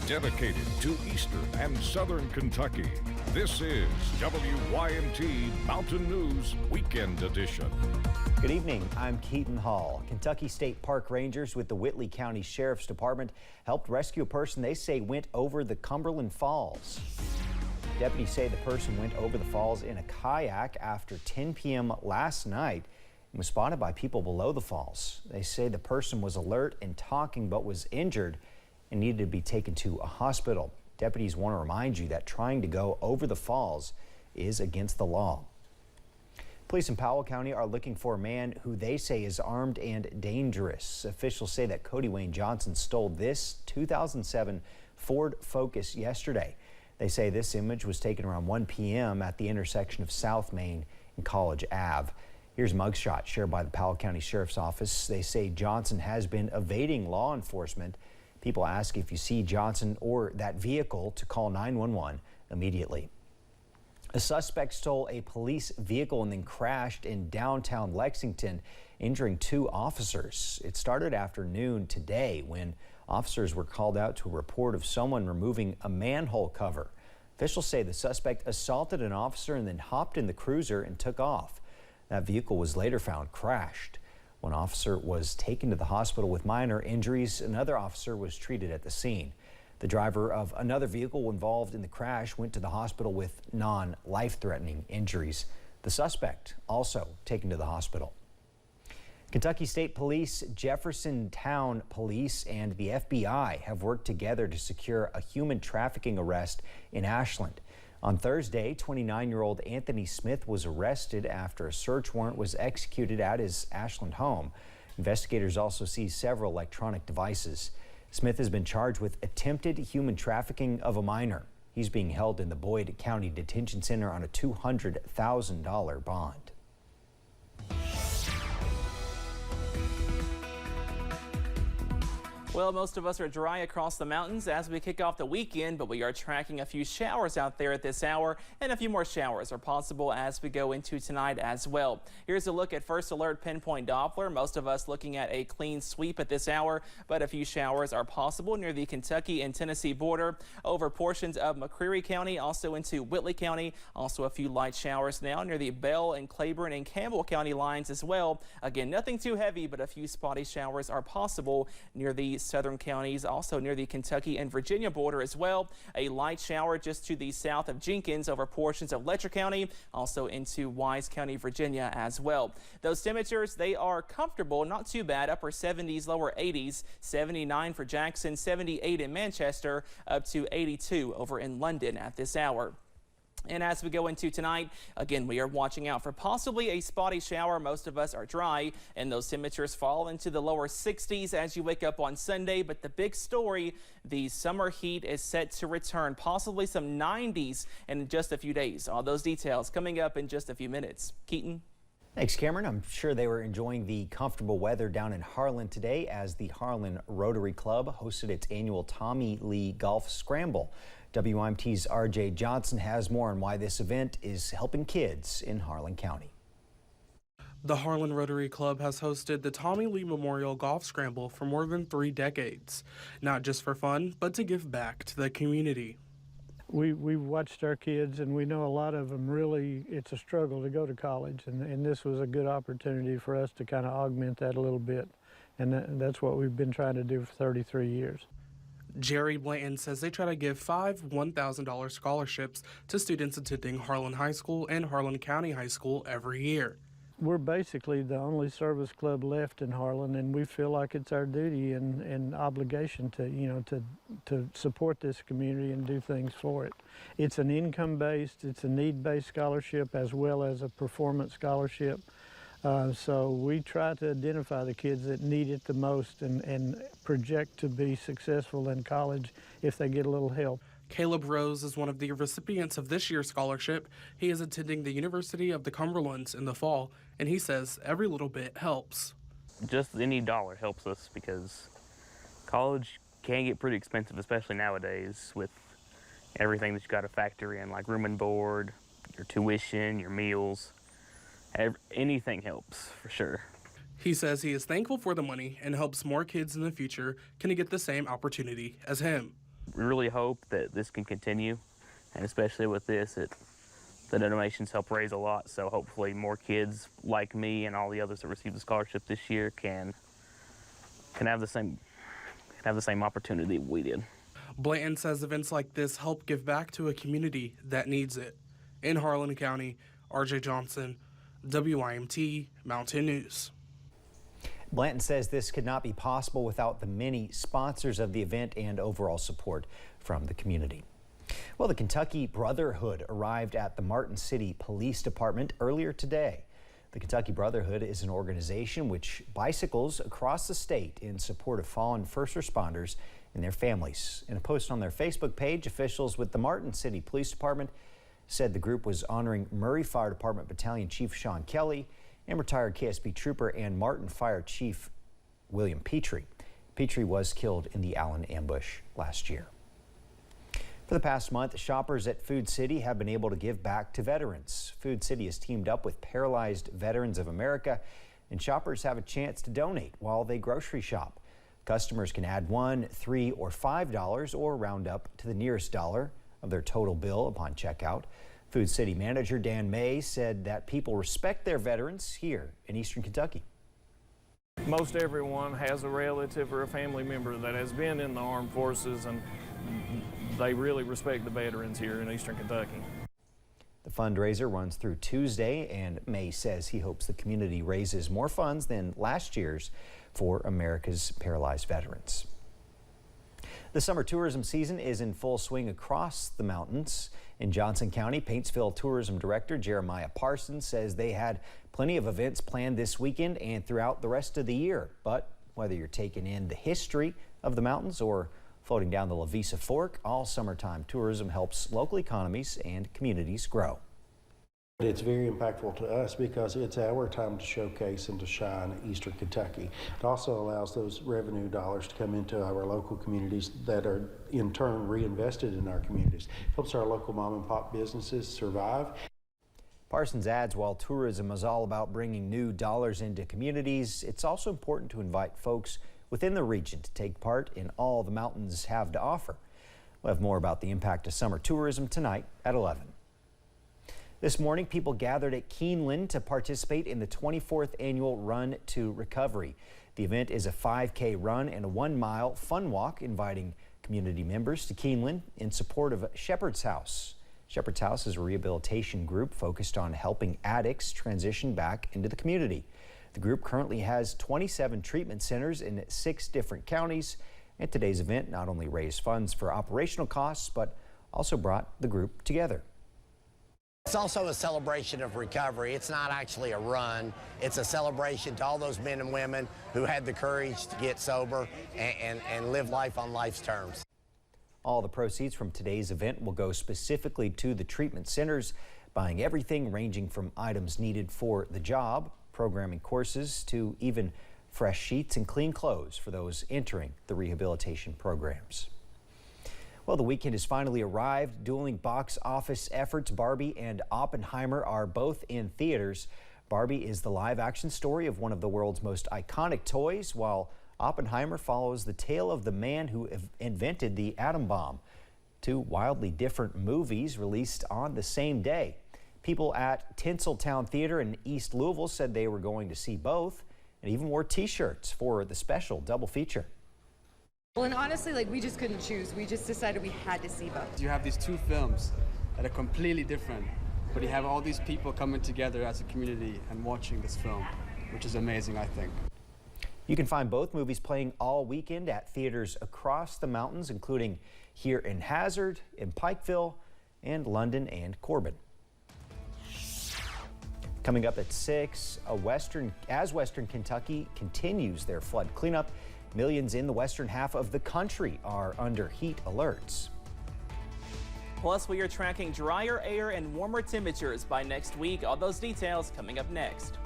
dedicated to eastern and southern Kentucky. This is WYMT Mountain News Weekend Edition. Good evening, I'm Keaton Hall. Kentucky State Park Rangers with the Whitley County Sheriff's Department helped rescue a person they say went over the Cumberland Falls. Deputies say the person went over the falls in a kayak after 10 p.m. last night and was spotted by people below the falls. They say the person was alert and talking but was injured and needed to be taken to a hospital. Deputies want to remind you that trying to go over the falls is against the law. Police in Powell County are looking for a man who they say is armed and dangerous. Officials say that Cody Wayne Johnson stole this 2007 Ford Focus yesterday. They say this image was taken around 1 p.m. at the intersection of South Main and College Ave. Here's a mugshot shared by the Powell County Sheriff's Office. They say Johnson has been evading law enforcement. People ask if you see Johnson or that vehicle to call 911 immediately. A suspect stole a police vehicle and then crashed in downtown Lexington, injuring 2 officers. It started after noon today when officers were called out to a report of someone removing a manhole cover. Officials say the suspect assaulted an officer and then hopped in the cruiser and took off. That vehicle was later found crashed. One officer was taken to the hospital with minor injuries. Another officer was treated at the scene. The driver of another vehicle involved in the crash went to the hospital with non-life-threatening injuries. The suspect also taken to the hospital. Kentucky State Police, Jeffersontown Police, and the FBI have worked together to secure a human trafficking arrest in Ashland. On Thursday, 29-year-old Anthony Smith was arrested after a search warrant was executed at his Ashland home. Investigators also seized several electronic devices. Smith has been charged with attempted human trafficking of a minor. He's being held in the Boyd County Detention Center on a $200,000 bond. Well, most of us are dry across the mountains as we kick off the weekend, but we are tracking a few showers out there at this hour, and a few more showers are possible as we go into tonight as well. Here's a look at First Alert Pinpoint Doppler. Most of us looking at a clean sweep at this hour, but a few showers are possible near the Kentucky and Tennessee border, over portions of McCreary County, also into Whitley County. Also a few light showers now near the Bell and Claiborne and Campbell County lines as well. Again, nothing too heavy, but a few spotty showers are possible near the southern counties, also near the Kentucky and Virginia border as well. A light shower just to the south of Jenkins over portions of Letcher County, also into Wise County, Virginia as well. Those temperatures, they are comfortable, not too bad, upper 70s, lower 80s, 79 for Jackson, 78 in Manchester, up to 82 over in London at this hour. And as we go into tonight, again, we are watching out for possibly a spotty shower. Most of us are dry, and those temperatures fall into the lower 60s as you wake up on Sunday. But the big story, the summer heat is set to return, possibly some 90s in just a few days. All those details coming up in just a few minutes. Keaton? Thanks, Cameron. I'm sure they were enjoying the comfortable weather down in Harlan today as the Harlan Rotary Club hosted its annual Tommy Lee Golf Scramble. WYMT's RJ Johnson has more on why this event is helping kids in Harlan County. The Harlan Rotary Club has hosted the Tommy Lee Memorial Golf Scramble for more than 3 decades, not just for fun, but to give back to the community. We've watched our kids, and we know a lot of them really, it's a struggle to go to college, and this was a good opportunity for us to kind of augment that a little bit, and that's what we've been trying to do for 33 years. Jerry Blanton says they try to give 5 $1,000 scholarships to students attending Harlan High School and Harlan County High School every year. We're basically the only service club left in Harlan, and we feel like it's our duty and obligation to support this community and do things for it. It's an income-based, it's a need-based scholarship as well as a performance scholarship. So we try to identify the kids that need it the most and project to be successful in college if they get a little help. Caleb Rose is one of the recipients of this year's scholarship. He is attending the University of the Cumberlands in the fall, and he says every little bit helps. Just any dollar helps us because college can get pretty expensive, especially nowadays with everything that you got to factor in, like room and board, your tuition, your meals. Anything helps, for sure. He says he is thankful for the money and hopes more kids in the future can get the same opportunity as him. really hope that this can continue, and especially with this, the donations help raise a lot, so hopefully more kids like me and all the others that received the scholarship this year can have the same opportunity we did. Blanton says events like this help give back to a community that needs it. In Harlan County, RJ Johnson, WYMT Mountain News. Blanton says this could not be possible without the many sponsors of the event and overall support from the community. Well, the Kentucky Brotherhood arrived at the Martin City Police Department earlier today. The Kentucky Brotherhood is an organization which bicycles across the state in support of fallen first responders and their families. In a post on their Facebook page, officials with the Martin City Police Department said the group was honoring Murray Fire Department Battalion Chief Sean Kelly and retired KSB Trooper and Martin Fire Chief William Petrie. Petrie was killed in the Allen ambush last year. For the past month, shoppers at Food City have been able to give back to veterans. Food City has teamed up with Paralyzed Veterans of America, and shoppers have a chance to donate while they grocery shop. Customers can add $1, $3, or $5 or round up to the nearest dollar of their total bill upon checkout. Food City manager Dan May said that people respect their veterans here in Eastern Kentucky. Most everyone has a relative or a family member that has been in the armed forces, and they really respect the veterans here in Eastern Kentucky. The fundraiser runs through Tuesday, and May says he hopes the community raises more funds than last year's for America's paralyzed veterans. The summer tourism season is in full swing across the mountains. In Johnson County, Paintsville Tourism Director Jeremiah Parsons says they had plenty of events planned this weekend and throughout the rest of the year. But whether you're taking in the history of the mountains or floating down the Lavisa Fork, all summertime tourism helps local economies and communities grow. It's very impactful to us because it's our time to showcase and to shine Eastern Kentucky. It also allows those revenue dollars to come into our local communities that are in turn reinvested in our communities. It helps our local mom and pop businesses survive. Parsons adds while tourism is all about bringing new dollars into communities, it's also important to invite folks within the region to take part in all the mountains have to offer. We'll have more about the impact of summer tourism tonight at 11. This morning, people gathered at Keeneland to participate in the 24th annual Run to Recovery. The event is a 5K run and a 1-mile fun walk, inviting community members to Keeneland in support of Shepherd's House. Shepherd's House is a rehabilitation group focused on helping addicts transition back into the community. The group currently has 27 treatment centers in 6 different counties, and today's event not only raised funds for operational costs, but also brought the group together. It's also a celebration of recovery. It's not actually a run. It's a celebration to all those men and women who had the courage to get sober and live life on life's terms. All the proceeds from today's event will go specifically to the treatment centers, buying everything ranging from items needed for the job, programming courses, to even fresh sheets and clean clothes for those entering the rehabilitation programs. Well, the weekend has finally arrived. Dueling box office efforts, Barbie and Oppenheimer are both in theaters. Barbie is the live-action story of one of the world's most iconic toys, while Oppenheimer follows the tale of the man who invented the atom bomb. 2 wildly different movies released on the same day. People at Tinseltown Theater in East Louisville said they were going to see both and even wore t-shirts for the special double feature. Well, and honestly, we just couldn't choose. We just decided we had to see both. You have these 2 films that are completely different, but you have all these people coming together as a community and watching this film, which is amazing, I think. You can find both movies playing all weekend at theaters across the mountains, including here in Hazard, in Pikeville, and London and Corbin. Coming up at 6, as Western Kentucky continues their flood cleanup, millions in the western half of the country are under heat alerts. Plus, we are tracking drier air and warmer temperatures by next week. All those details coming up next.